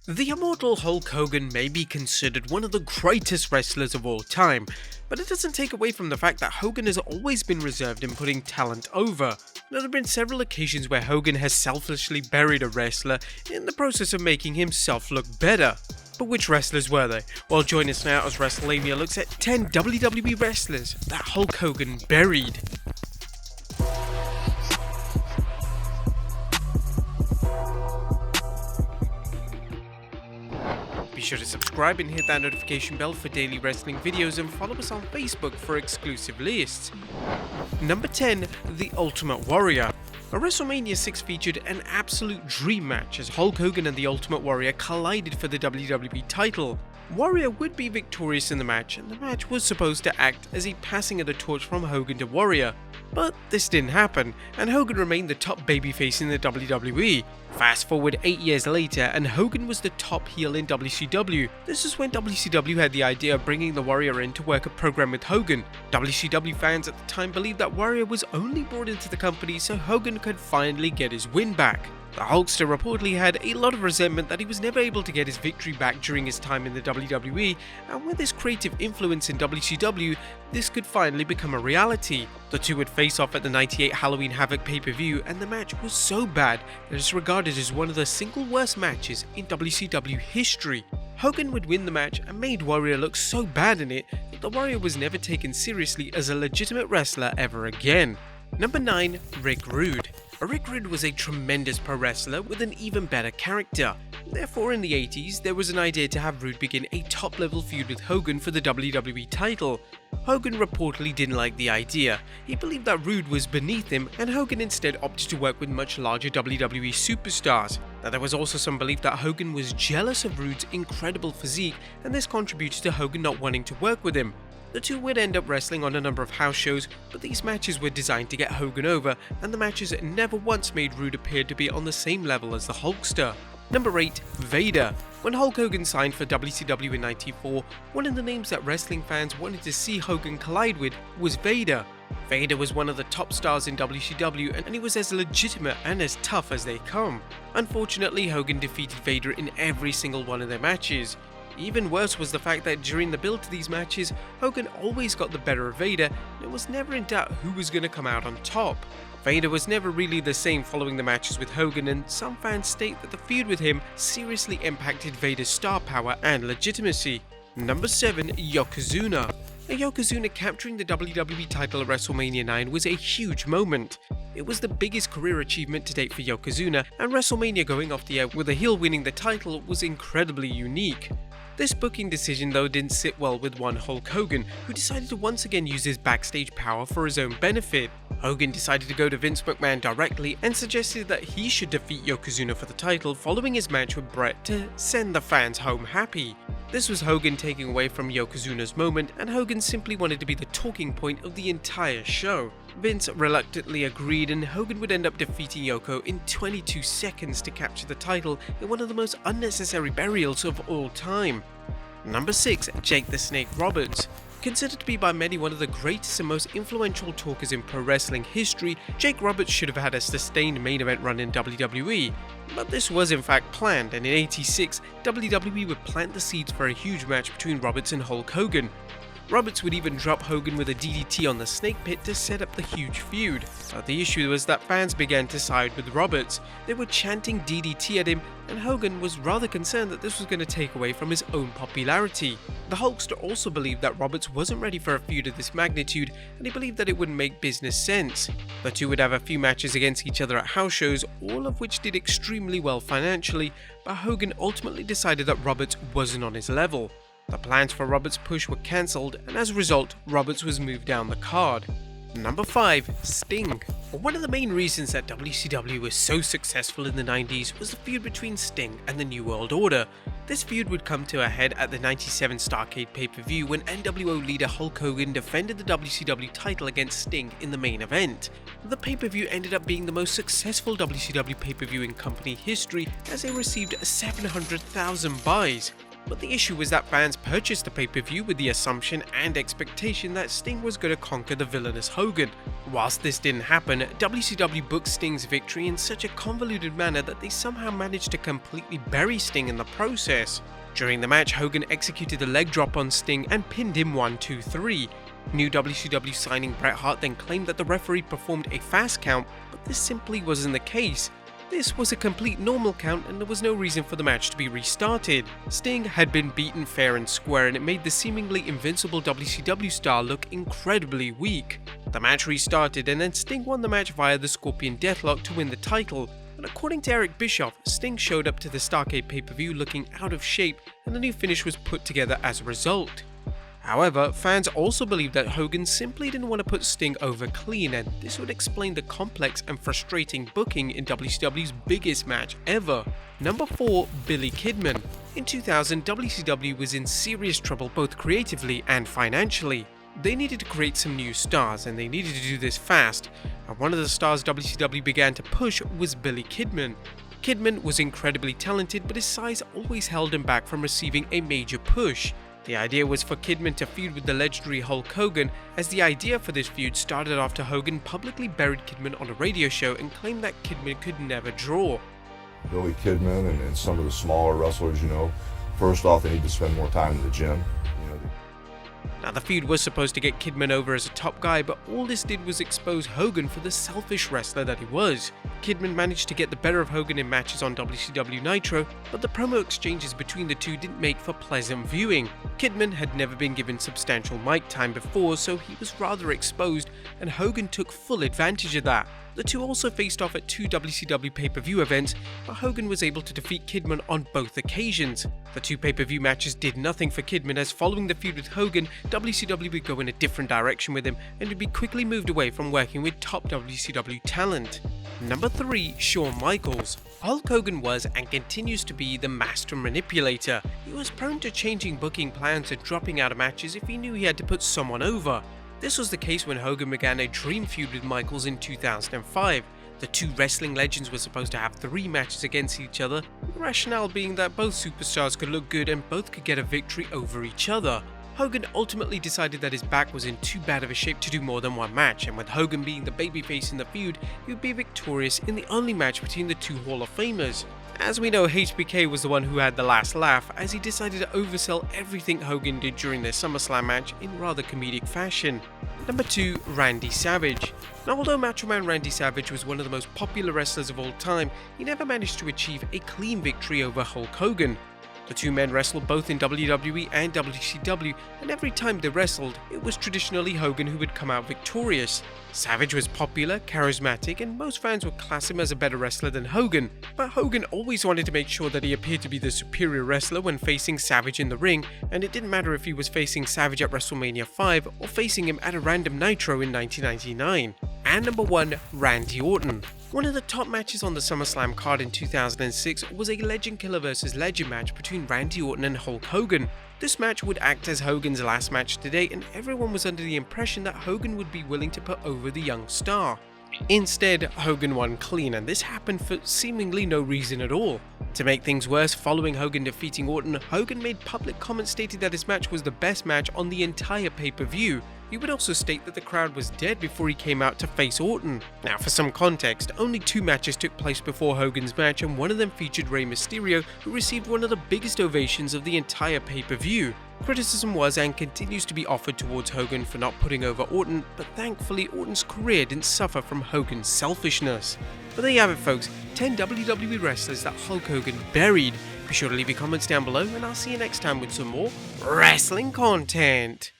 The Immortal Hulk Hogan may be considered one of the greatest wrestlers of all time, but it doesn't take away from the fact that Hogan has always been reserved in putting talent over. There have been several occasions where Hogan has selfishly buried a wrestler in the process of making himself look better. But which wrestlers were they? Well, join us now as Wrestlelamia looks at 10 WWE wrestlers that Hulk Hogan buried. Be sure to subscribe and hit that notification bell for daily wrestling videos and follow us on Facebook for exclusive lists. Number 10. The Ultimate Warrior. A WrestleMania 6 featured an absolute dream match as Hulk Hogan and the Ultimate Warrior collided for the WWE title. Warrior would be victorious in the match, and the match was supposed to act as a passing of the torch from Hogan to Warrior. But this didn't happen, and Hogan remained the top babyface in the WWE. Fast forward 8 years later, and Hogan was the top heel in WCW. This is when WCW had the idea of bringing the Warrior in to work a program with Hogan. WCW fans at the time believed that Warrior was only brought into the company so Hogan could finally get his win back. The Hulkster reportedly had a lot of resentment that he was never able to get his victory back during his time in the WWE, and with his creative influence in WCW, this could finally become a reality. The two would face off at the '98 Halloween Havoc pay-per-view, and the match was so bad that it's regarded as one of the single worst matches in WCW history. Hogan would win the match and made Warrior look so bad in it that the Warrior was never taken seriously as a legitimate wrestler ever again. Number 9. Rick Rude. Rick Rude was a tremendous pro wrestler with an even better character. Therefore, in the 80s, there was an idea to have Rude begin a top-level feud with Hogan for the WWE title. Hogan reportedly didn't like the idea. He believed that Rude was beneath him, and Hogan instead opted to work with much larger WWE superstars. Now, there was also some belief that Hogan was jealous of Rude's incredible physique, and this contributed to Hogan not wanting to work with him. The two would end up wrestling on a number of house shows, but these matches were designed to get Hogan over, and the matches never once made Rude appear to be on the same level as the Hulkster. Number 8. VADER. When Hulk Hogan signed for WCW in '94, one of the names that wrestling fans wanted to see Hogan collide with was VADER. VADER was one of the top stars in WCW, and he was as legitimate and as tough as they come. Unfortunately, Hogan defeated VADER in every single one of their matches. Even worse was the fact that during the build to these matches, Hogan always got the better of VADER, and it was never in doubt who was going to come out on top. VADER was never really the same following the matches with Hogan, and some fans state that the feud with him seriously impacted VADER's star power and legitimacy. Number 7. YOKOZUNA. YOKOZUNA capturing the WWE title at WrestleMania 9 was a huge moment. It was the biggest career achievement to date for Yokozuna, and WrestleMania going off the air with a heel winning the title was incredibly unique. This booking decision though didn't sit well with one Hulk Hogan, who decided to once again use his backstage power for his own benefit. Hogan decided to go to Vince McMahon directly and suggested that he should defeat Yokozuna for the title following his match with Bret to send the fans home happy. This was Hogan taking away from Yokozuna's moment, and Hogan simply wanted to be the talking point of the entire show. Vince reluctantly agreed, and Hogan would end up defeating Yoko in 22 seconds to capture the title in one of the most unnecessary burials of all time. Number 6. Jake the Snake Roberts. Considered to be by many one of the greatest and most influential talkers in pro wrestling history, Jake Roberts should have had a sustained main event run in WWE. But this was in fact planned, and in '86, WWE would plant the seeds for a huge match between Roberts and Hulk Hogan. Roberts would even drop Hogan with a DDT on the Snake Pit to set up the huge feud. But the issue was that fans began to side with Roberts. They were chanting DDT at him, and Hogan was rather concerned that this was going to take away from his own popularity. The Hulkster also believed that Roberts wasn't ready for a feud of this magnitude, and he believed that it wouldn't make business sense. The two would have a few matches against each other at house shows, all of which did extremely well financially, but Hogan ultimately decided that Roberts wasn't on his level. The plans for Roberts' push were cancelled, and as a result, Roberts was moved down the card. Number 5. Sting. One of the main reasons that WCW was so successful in the 90s was the feud between Sting and the New World Order. This feud would come to a head at the '97 Starrcade pay-per-view when NWO leader Hulk Hogan defended the WCW title against Sting in the main event. The pay-per-view ended up being the most successful WCW pay-per-view in company history, as it received 700,000 buys. But the issue was that fans purchased the pay-per-view with the assumption and expectation that Sting was going to conquer the villainous Hogan. Whilst this didn't happen, WCW booked Sting's victory in such a convoluted manner that they somehow managed to completely bury Sting in the process. During the match, Hogan executed a leg drop on Sting and pinned him 1-2-3. New WCW signing Bret Hart then claimed that the referee performed a fast count, but this simply wasn't the case. This was a complete normal count and there was no reason for the match to be restarted. Sting had been beaten fair and square and it made the seemingly invincible WCW star look incredibly weak. The match restarted and then Sting won the match via the Scorpion Deathlock to win the title. But according to Eric Bischoff, Sting showed up to the Starrcade pay-per-view looking out of shape and a new finish was put together as a result. However, fans also believed that Hogan simply didn't want to put Sting over clean, and this would explain the complex and frustrating booking in WCW's biggest match ever. Number 4. Billy Kidman. In 2000, WCW was in serious trouble both creatively and financially. They needed to create some new stars, and they needed to do this fast, and one of the stars WCW began to push was Billy Kidman. Kidman was incredibly talented, but his size always held him back from receiving a major push. The idea was for Kidman to feud with the legendary Hulk Hogan, as the idea for this feud started after Hogan publicly buried Kidman on a radio show and claimed that Kidman could never draw. Billy Kidman and some of the smaller wrestlers, first off, they need to spend more time in the gym. Now the feud was supposed to get Kidman over as a top guy, but all this did was expose Hogan for the selfish wrestler that he was. Kidman managed to get the better of Hogan in matches on WCW Nitro, but the promo exchanges between the two didn't make for pleasant viewing. Kidman had never been given substantial mic time before, so he was rather exposed, and Hogan took full advantage of that. The two also faced off at 2 WCW pay-per-view events, but Hogan was able to defeat Kidman on both occasions. The 2 pay-per-view matches did nothing for Kidman, as following the feud with Hogan, WCW would go in a different direction with him and would be quickly moved away from working with top WCW talent. Number 3. Shawn Michaels. Hulk Hogan was and continues to be the master manipulator. He was prone to changing booking plans and dropping out of matches if he knew he had to put someone over. This was the case when Hogan began a dream feud with Michaels in 2005. The two wrestling legends were supposed to have 3 matches against each other, the rationale being that both superstars could look good and both could get a victory over each other. Hogan ultimately decided that his back was in too bad of a shape to do more than one match, and with Hogan being the babyface in the feud, he would be victorious in the only match between the 2 Hall of Famers. As we know, HBK was the one who had the last laugh, as he decided to oversell everything Hogan did during their SummerSlam match in rather comedic fashion. Number 2. Randy Savage. Now, although Macho Man Randy Savage was one of the most popular wrestlers of all time, he never managed to achieve a clean victory over Hulk Hogan. The two men wrestled both in WWE and WCW, and every time they wrestled, it was traditionally Hogan who would come out victorious. Savage was popular, charismatic, and most fans would class him as a better wrestler than Hogan, but Hogan always wanted to make sure that he appeared to be the superior wrestler when facing Savage in the ring, and it didn't matter if he was facing Savage at WrestleMania 5 or facing him at a random Nitro in 1999. And number 1, Randy Orton. One of the top matches on the SummerSlam card in 2006 was a Legend Killer vs Legend match between Randy Orton and Hulk Hogan. This match would act as Hogan's last match to date, and everyone was under the impression that Hogan would be willing to put over the young star. Instead, Hogan won clean, and this happened for seemingly no reason at all. To make things worse, following Hogan defeating Orton, Hogan made public comments stating that his match was the best match on the entire pay-per-view. He would also state that the crowd was dead before he came out to face Orton. Now, for some context, only 2 matches took place before Hogan's match, and one of them featured Rey Mysterio, who received one of the biggest ovations of the entire pay-per-view. Criticism was and continues to be offered towards Hogan for not putting over Orton, but thankfully Orton's career didn't suffer from Hogan's selfishness. But there you have it, folks, 10 WWE wrestlers that Hulk Hogan buried. Be sure to leave your comments down below, and I'll see you next time with some more wrestling content.